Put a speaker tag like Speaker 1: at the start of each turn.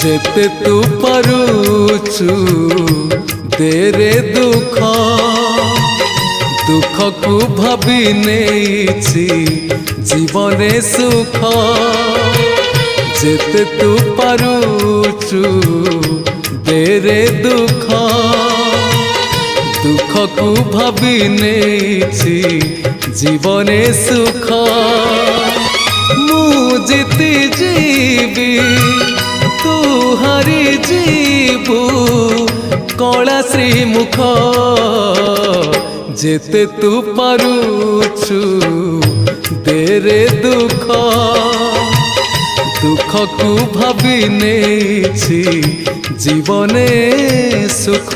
Speaker 1: जेते तू पारुचु तेरे दुख दुख को भाभी नेछि जीवने सुख जेते तू पारुचु तेरे दुख दुख को भाभी नेछि जीवने सुख मु जीती जीवी तू हारी जीवु कला श्रीमुख जेते तू पारुचु तेरे दुख दुख को भाभी नेछि जीवने सुख।